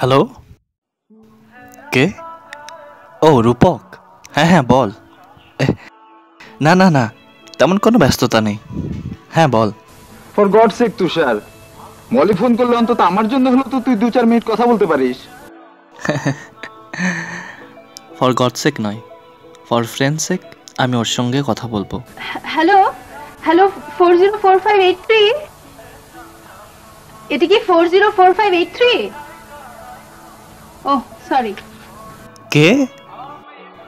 Hello, কে? ও রূপক, হ্যাঁ হ্যাঁ বল। এহ, না না না, তেমন কোনো ব্যস্ততা নেই। হ্যাঁ বল। For God sake Tushar, Molly phone করলে অন্তত আমার জন্য হলো তো তুই 2-4 মিনিট কথা বলতে পারিস। ফর গড সেক নয়, ফর ফ্রেন্ড সেক আমি ওর সঙ্গে কথা বলবো। হ্যালো হ্যালো 404583, এটা কি 404583? ও সরি। কে?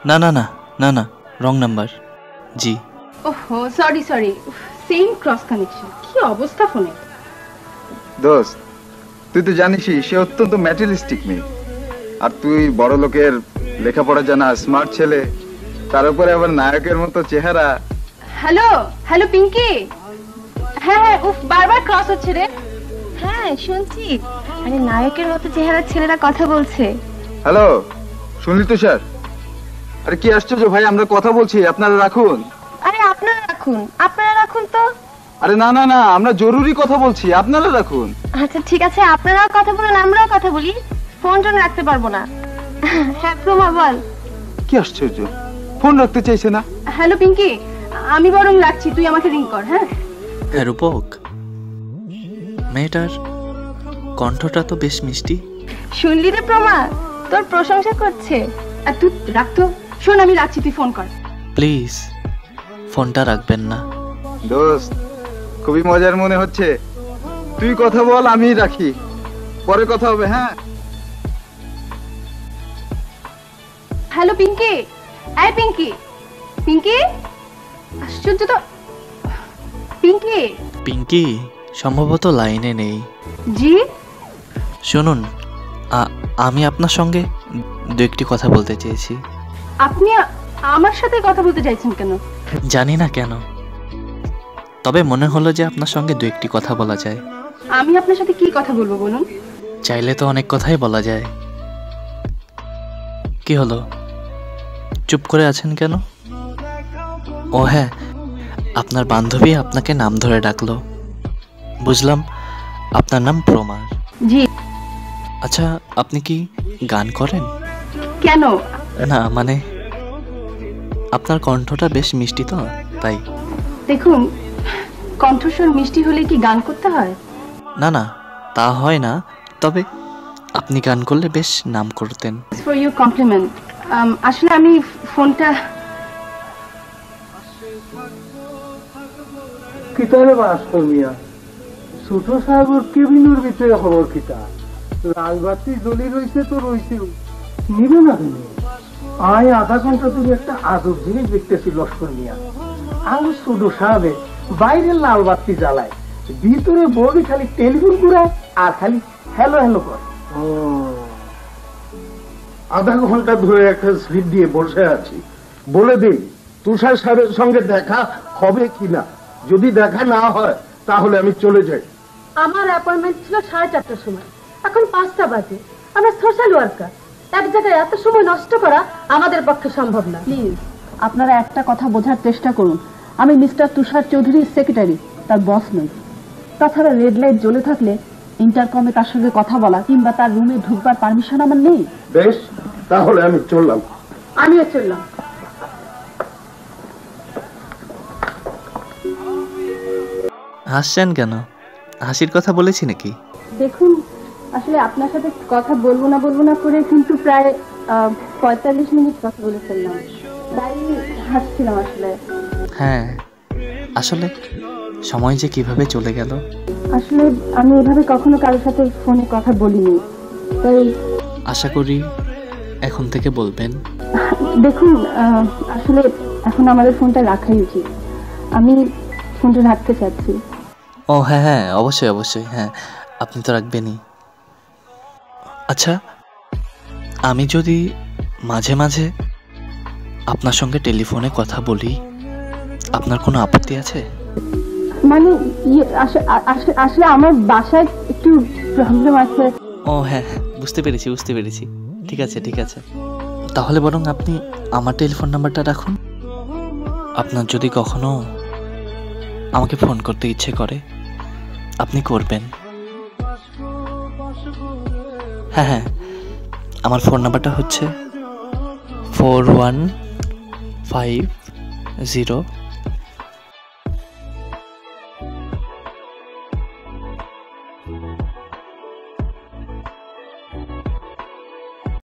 না না না না না, রং নাম্বার। জি। ওহো sorry sorry, same cross connection. কি অবস্থা ফোনে? দোস্ত, তুই তো জানিসই সে অত্যন্ত ম্যাটেরিয়ালিস্টিক মেয়ে, আর তুই বড় লোকের লেখাপড়া জানা স্মার্ট ছেলে, তার উপরে আবার নায়কের মতো চেহারা। হ্যালো হ্যালো পিঙ্কি, হ্যাঁ হ্যাঁ, উফ বারবার ক্রস হচ্ছে রে। হ্যাঁ শুনছি, আরে নায়কের মতো চেহারার ছেলেরা কথা বলছে। হ্যালো, শুনলি তুষার? আরে কি আশ্চর্য ভাই, আমরা কথা বলছি, আপনারা রাখুন। আরে আপনারা রাখুন, আপনারা রাখুন তো। আরে না না না, আমরা জরুরি কথা বলছি, আপনারা রাখুন। আচ্ছা ঠিক আছে, আপনারাও কথা বলুন, আমরাও কথা বলি। ফোন টোন রাখতে পারবো না। হ্যাঁ প্রমা বল। কি আশ্চর্য, ফোন রাখতে চাইছে না। হ্যালো পিঙ্কি, আমি বরং রাখছি, তুই আমাকে রিং কর। হ্যাঁ হ্যাঁ রূপক, মেয়েটার কণ্ঠটা তো বেশ মিষ্টি। শুনলি রে প্রমা, তোর প্রশংসা করছে। আর তুই রাখতো, শোন আমি রাখছি, তুই ফোন কর। প্লিজ ফোনটা রাখবেন না। দোস্ত, খুবই মজার মনে হচ্ছে, তুই কথা বল আমি রাখি, পরে কথা হবে। হ্যাঁ হ্যালো পিঙ্কি, এই পিঙ্কি, পিঙ্কি, আশ্চর্য তো। পিঙ্কি। পিঙ্কি সম্ভবত লাইনে নেই। জি শুনুন, আমি আপনার সঙ্গে দু একটি কথা বলতে চেয়েছি। আপনি আমার সাথে কথা বলতে চাইছেন কেন? জানি না কেন, তবে মনে হলো যে আপনার সঙ্গে দু একটি কথা বলা যায়। আমি আপনার সাথে কি কথা বলবো বলুন? চাইলে তো অনেক কথাই বলা যায়। কি হলো, চুপ করে আছেন কেন? ও হ্যাঁ, আপনার বান্ধবী আপনাকে নাম ধরে ডাকলো, বুঝলাম আপনার নাম প্রমার। জি। আচ্ছা, আপনি কি গান করেন? কেন? না মানে আপনার কণ্ঠটা বেশ মিষ্টি তো, তাই। দেখুন, কণ্ঠস্বর মিষ্টি হলে কি গান করতে হয়? না না, তা হয় না, তবে আপনি গান করলে বেশ নাম করতেন। For you compliment. আসলে আমি ফোনটা কিতারে বাস মিয়া ছোট সাহেবর কেবিনের ভিতরে খবর কিতা লাল বাতি জ্বলি রইছে তো রইছে, নিবে না তুমি? আয় আধা ঘন্টা ধরে একটা আজব জিনিস দেখতেছি লস্কর মিয়া। আর ছোট সাহেবে বাইরে লাল বাতি জ্বালায়, ভিতরে বডি খালি টেলিফোন ঘুরায় আর খালি হ্যালো হ্যালো করে। আধা ঘন্টা ধরে একটা সিট দিয়ে বসে আছি, বলে দিন তুষার সাহেবের সঙ্গে দেখা হবে কিনা। যদি দেখা না হয় তাহলে আমি চলে যাই। আমার অ্যাপয়েন্টমেন্ট ছিল 4:30টার সময়, এখন 5টা বাজে। আমরা সোশ্যাল ওয়ার্কার, এক জায়গায় এত সময় নষ্ট করা আমাদের পক্ষে সম্ভব না। প্লিজ আপনারা একটা কথা বোঝার চেষ্টা করুন, আমি মিস্টার তুষার চৌধুরীর সেক্রেটারি, তার বস নই। তাছাড়া রেড লাইট জ্বলে থাকলে ইন্টারকমে তার সঙ্গে কথা বলা কিংবা তার রুমে ঢুকবার পারমিশন আমার নেই। বেশ, তাহলে আমি চললাম। আমিও চললাম। হাসছেন কেন? হাসির কথা বলেছি নাকি? দেখুন, আসলে আপনার সাথে কথা বলবো না করে কিন্তু প্রায় 45 মিনিট কথা বলে ফেললাম, তাই হাসছিলাম আসলে। হ্যাঁ, আসলে সময় যে কিভাবে চলে গেল। আসলে আমি এভাবে কখনো কারোর সাথে ফোনে কথা বলিনি, তাই। আশা করি এখন থেকে বলবেন। দেখুন, আসলে এখন আমাদের ফোনটা রাখাই উচিত। আমি ফোনটা রাখতে চাচ্ছি। ও হ্যাঁ হ্যাঁ, অবশ্যই অবশ্যই, হ্যাঁ আপনি তো রাখবেনই। আচ্ছা, আমি যদি মাঝে মাঝে আপনার সঙ্গে টেলিফোনে কথা বলি, আপনার কোনো আপত্তি আছে? মানে আসলে আমার বাসায় একটু প্রবলেম আছে। ও হ্যাঁ হ্যাঁ, বুঝতে পেরেছি বুঝতে পেরেছি, ঠিক আছে ঠিক আছে। তাহলে বরং আপনি আমার টেলিফোন নাম্বারটা রাখুন। আপনার যদি কখনো আমাকে ফোন করতে ইচ্ছে করে আপনি করবেন। হ্যাঁ হ্যাঁ, আমার ফোন নাম্বারটা হচ্ছে 4150